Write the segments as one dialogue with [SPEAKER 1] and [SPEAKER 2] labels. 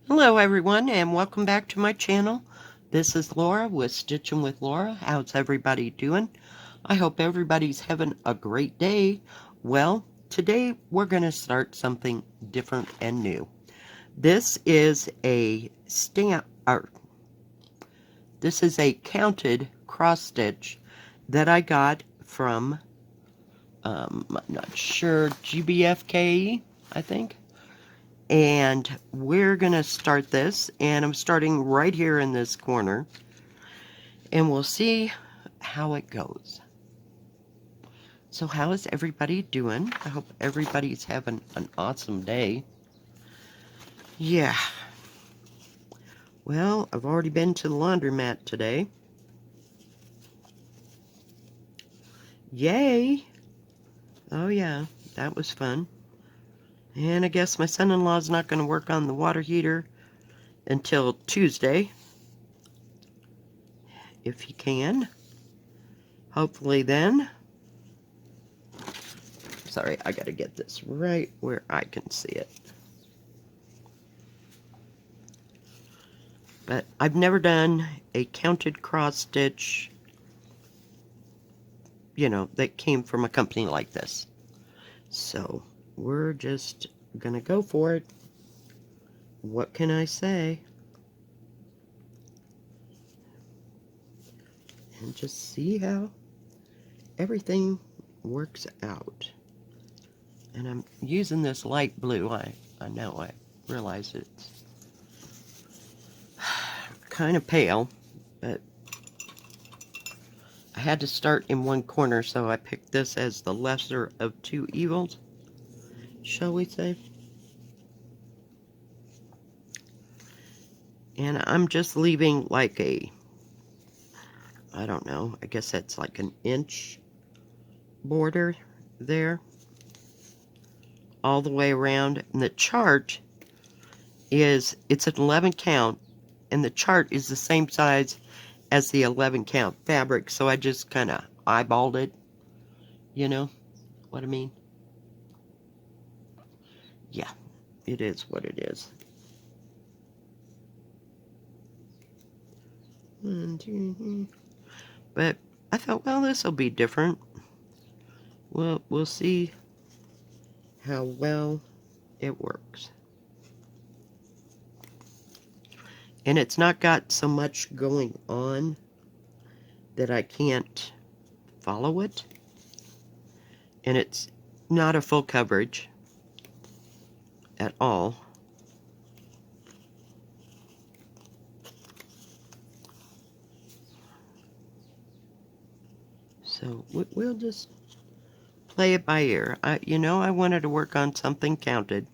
[SPEAKER 1] Hello everyone and welcome back to my channel. This is Laura with Stitchin with Laura. How's everybody doing? I hope everybody's having a great day. Well, today we're going to start something different and new. This is a this is a counted cross stitch that I got from I'm not sure, GBFK, I think. And we're gonna start this, and I'm starting right here in this corner, and we'll see how it goes. So how is everybody doing? I hope everybody's having an awesome day. Yeah. Well, I've already been to the laundromat today. Yay! Oh yeah, that was fun. And I guess my son-in-law's not going to work on the water heater until Tuesday, if he can. Hopefully then. Sorry, I gotta get this right where I can see it. But I've never done a counted cross stitch, you know, that came from a company like this. So we're just gonna go for it. What can I say? And just see how everything works out. And I'm using this light blue. I know, I realize it's kind of pale, but I had to start in one corner, so I picked this as the lesser of two evils, shall we say. And I'm just leaving like a, I don't know, I guess that's like an inch border there, all the way around. And the chart is, it's an 11 count, and the chart is the same size as the 11 count fabric, so I just kind of eyeballed it, you know what I mean? Yeah, it is what it is. 1, 2, 3. But I thought, well, this will be different. Well, we'll see how well it works. And it's not got so much going on that I can't follow it. And it's not a full coverage at all. So we'll just play it by ear. I wanted to work on something counted.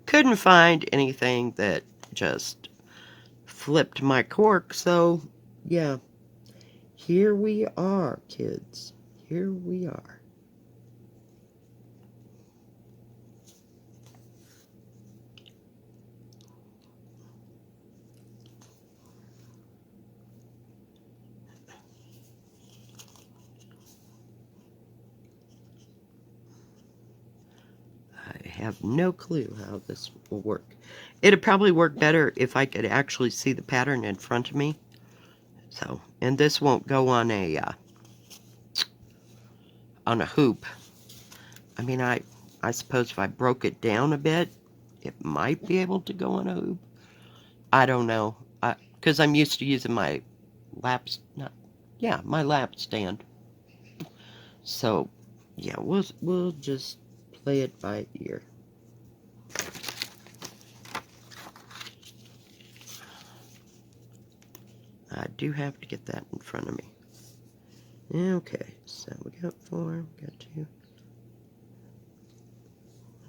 [SPEAKER 1] Couldn't find anything that just flipped my cork, so yeah. Here we are, kids. Here we are. I have no clue how this will work. It'd probably work better if I could actually see the pattern in front of me. So, and this won't go on a hoop. I mean, I suppose if I broke it down a bit, it might be able to go on a hoop. I don't know, because I'm used to using my my lap stand. So, yeah, we'll just play it by ear. I do have to get that in front of me. Okay, so we got 4, we got 2, 1,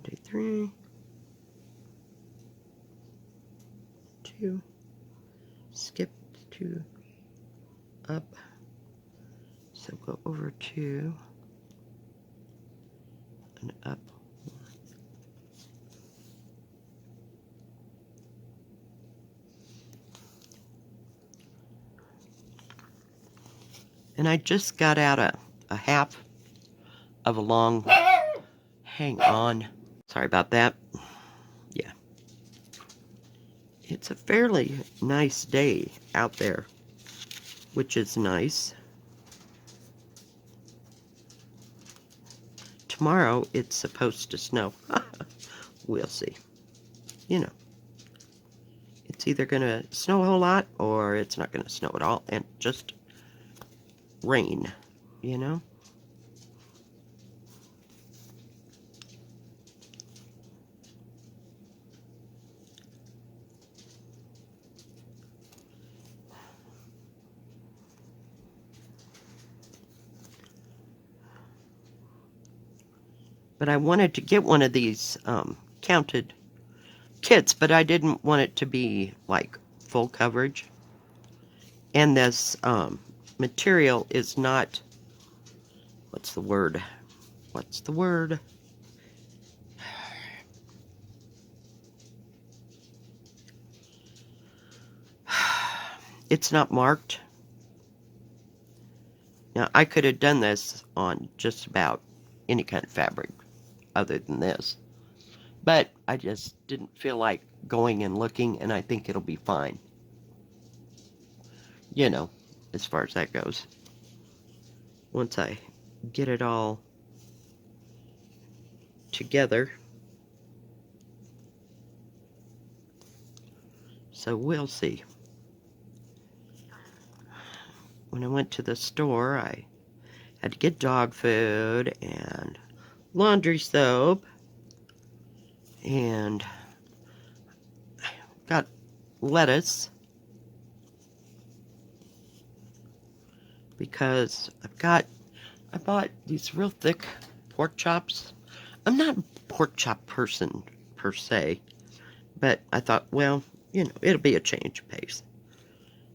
[SPEAKER 1] 2, 3, 2, skip 2, up, so go over 2, and up 1. And I just got out a half of a long, hang on, sorry about that, yeah. It's a fairly nice day out there, which is nice. Tomorrow it's supposed to snow. We'll see. You know, it's either going to snow a whole lot or it's not going to snow at all and just rain, you know? But I wanted to get one of these counted kits, but I didn't want it to be like full coverage. And this material is not, what's the word? It's not marked. Now, I could have done this on just about any kind of fabric other than this. But I just didn't feel like going and looking, and I think it'll be fine. You know, as far as that goes. Once I get it all together. So we'll see. When I went to the store, I had to get dog food and laundry soap. And got lettuce. Because I bought these real thick pork chops. I'm not a pork chop person per se, but I thought, well, you know, it'll be a change of pace.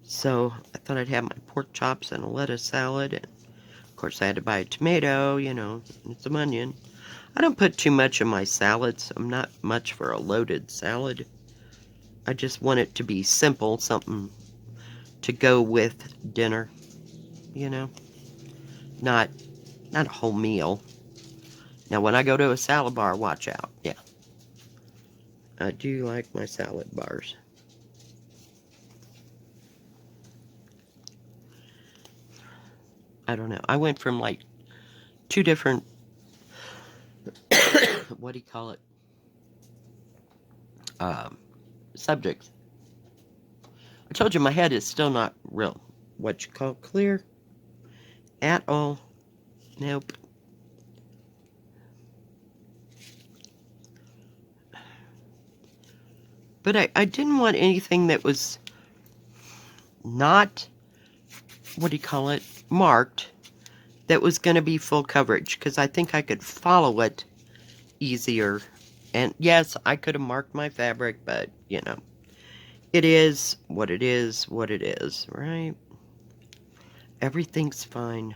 [SPEAKER 1] So I thought I'd have my pork chops and a lettuce salad. And of course, I had to buy a tomato, you know, and some onion. I don't put too much in my salads. I'm not much for a loaded salad. I just want it to be simple, something to go with dinner. You know, not a whole meal. Now, when I go to a salad bar, watch out. Yeah, I do like my salad bars. I don't know. I went from like 2 different, what do you call it? Subjects. I told you my head is still not real, what you call clear at all. Nope. But I didn't want anything that was not, what do you call it, marked, that was going to be full coverage, because I think I could follow it easier. And yes, I could have marked my fabric, but, you know, it is what it is, right? Everything's fine.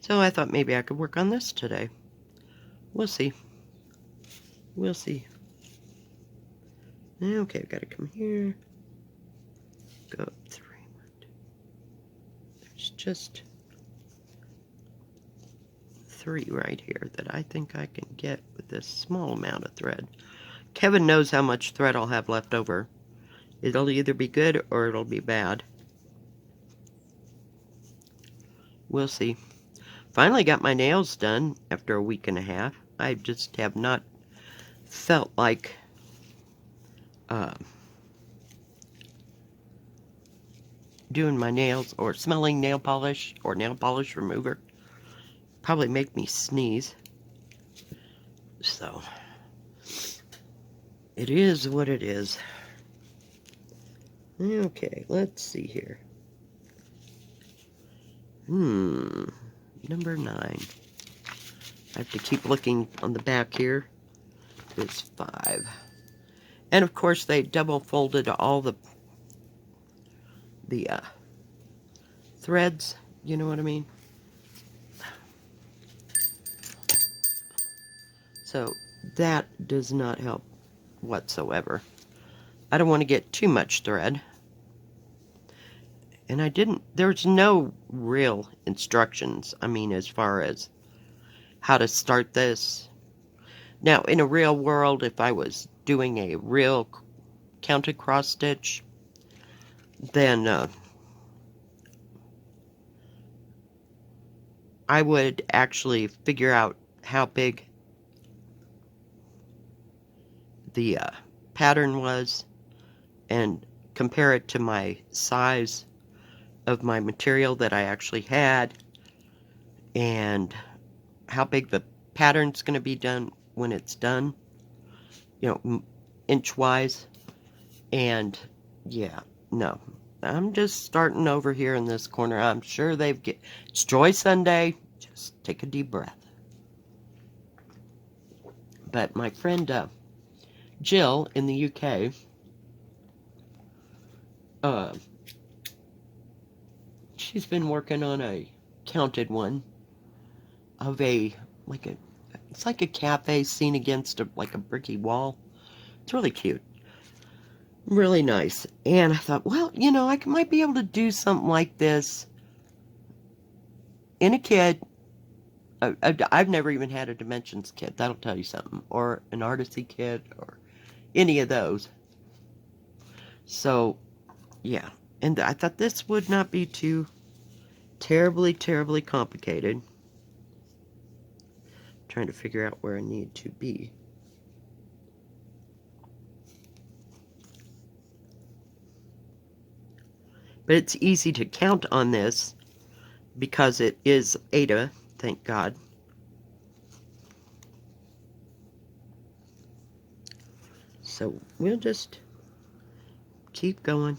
[SPEAKER 1] So I thought maybe I could work on this today. We'll see. We'll see. Okay, I've got to come here. Go up 3. There's just 3 right here that I think I can get with this small amount of thread. Kevin knows how much thread I'll have left over. It'll either be good or it'll be bad. We'll see. Finally got my nails done after a week and a half. I just have not felt like doing my nails or smelling nail polish or nail polish remover. Probably make me sneeze. So, it is what it is. Okay, let's see here. Number 9. I have to keep looking on the back here. It's 5. And of course they double folded all the threads, you know what I mean? So that does not help whatsoever. I don't want to get too much thread. And there's no real instructions, I mean, as far as how to start this. Now, in a real world, if I was doing a real counted cross stitch, then I would actually figure out how big the pattern was and compare it to my size of my material that I actually had, and how big the pattern's going to be done when it's done, you know, inch-wise. And yeah, no, I'm just starting over here in this corner. I'm sure it's Joy Sunday. Just take a deep breath. But my friend Jill in the UK, she's been working on a counted one of it's like a cafe seen against like a bricky wall. It's really cute. Really nice. And I thought, well, you know, I might be able to do something like this in a kit. I've never even had a dimensions kit. That'll tell you something. Or an artisty kit or any of those. So, yeah. And I thought this would not be too terribly, terribly complicated. Trying to figure out where I need to be. But it's easy to count on this because it is Ada, thank God. So we'll just keep going.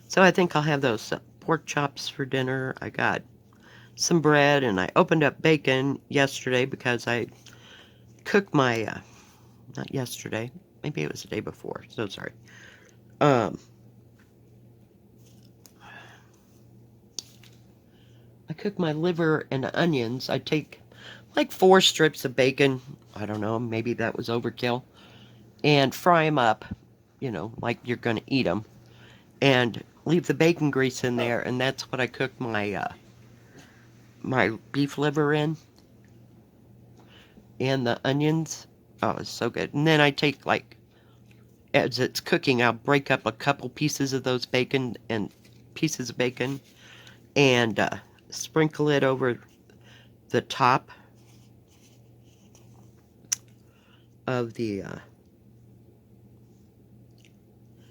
[SPEAKER 1] So I think I'll have those pork chops for dinner. I got some bread, and I opened up bacon yesterday because I cooked my, not yesterday, maybe it was the day before, so sorry. I cook my liver and onions. I take like 4 strips of bacon, I don't know, maybe that was overkill, and fry them up, you know, like you're going to eat them, and leave the bacon grease in there, and that's what I cook my my beef liver in, and the onions. Oh, it's so good. And then I take, like, as it's cooking, I'll break up a couple pieces of those bacon and sprinkle it over the top of the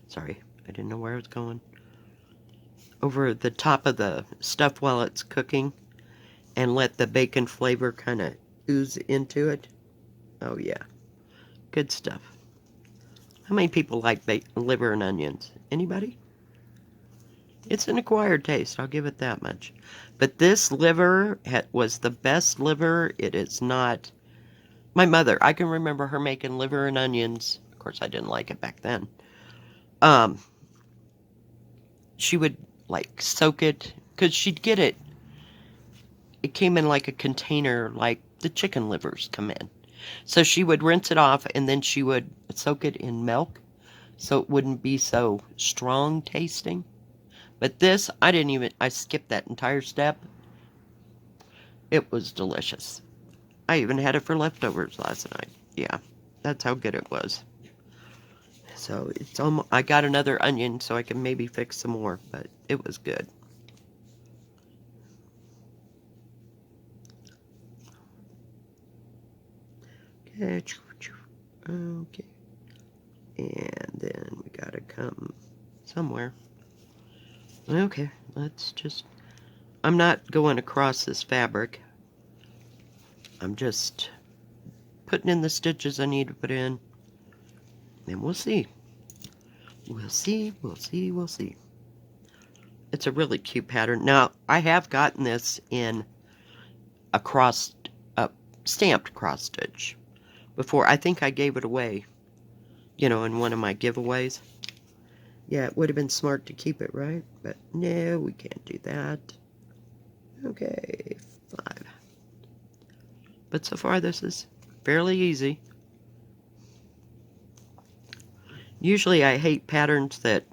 [SPEAKER 1] sorry, I didn't know where I was going. Over the top of the stuff while it's cooking, and let the bacon flavor kind of ooze into it. Oh yeah, good stuff. How many people like liver and onions? Anybody? It's an acquired taste, I'll give it that much. But this liver was the best liver. It is not... My mother, I can remember her making liver and onions. Of course, I didn't like it back then. She would, like, soak it, because she'd get it. It came in like a container, like the chicken livers come in. So she would rinse it off, and then she would soak it in milk, so it wouldn't be so strong tasting. But this, I skipped that entire step. It was delicious. I even had it for leftovers last night. Yeah, that's how good it was. So it's almost, I got another onion so I can maybe fix some more, but it was good. Okay. And then we gotta come somewhere. Okay, I'm not going across this fabric. I'm just putting in the stitches I need to put in. And we'll see. We'll see. It's a really cute pattern. Now, I have gotten this in a stamped cross stitch before. I think I gave it away, you know, in one of my giveaways. Yeah, it would have been smart to keep it, right? But no, we can't do that. Okay, 5. But so far, this is fairly easy. Usually I hate patterns that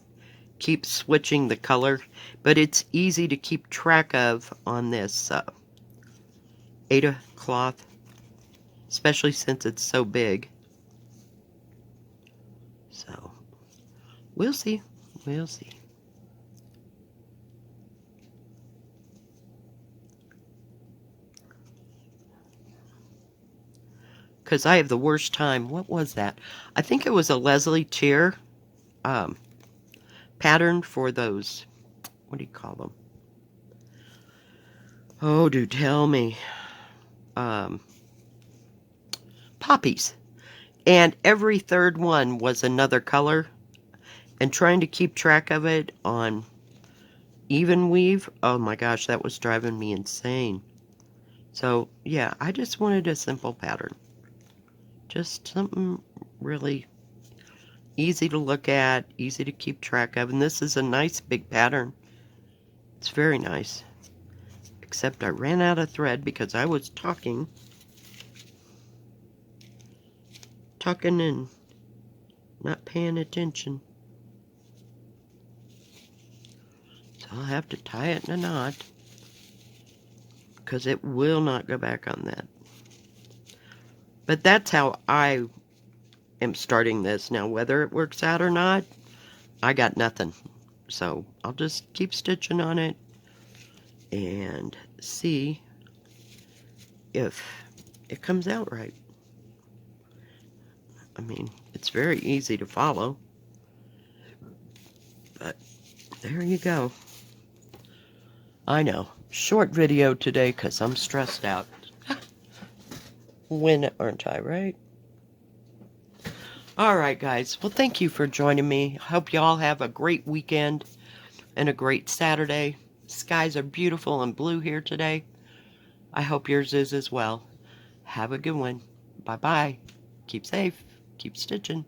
[SPEAKER 1] keep switching the color, but it's easy to keep track of on this Ada cloth. especially since it's so big. So, we'll see. We'll see. Because I have the worst time. What was that? I think it was a Leslie Tier pattern for those. What do you call them? Oh, do tell me. Poppies. And every third one was another color. And trying to keep track of it on even weave, oh my gosh, that was driving me insane. So, yeah, I just wanted a simple pattern. Just something really easy to look at, easy to keep track of. And this is a nice big pattern. It's very nice. Except I ran out of thread because I was talking and not paying attention. So I'll have to tie it in a knot because it will not go back on that. But that's how I am starting this. Now, whether it works out or not, I got nothing. So I'll just keep stitching on it and see if it comes out right. I mean, it's very easy to follow. But there you go. I know. Short video today because I'm stressed out. When aren't I, right? Alright, guys. Well, thank you for joining me. Hope you all have a great weekend and a great Saturday. Skies are beautiful and blue here today. I hope yours is as well. Have a good one. Bye-bye. Keep safe. Keep stitching.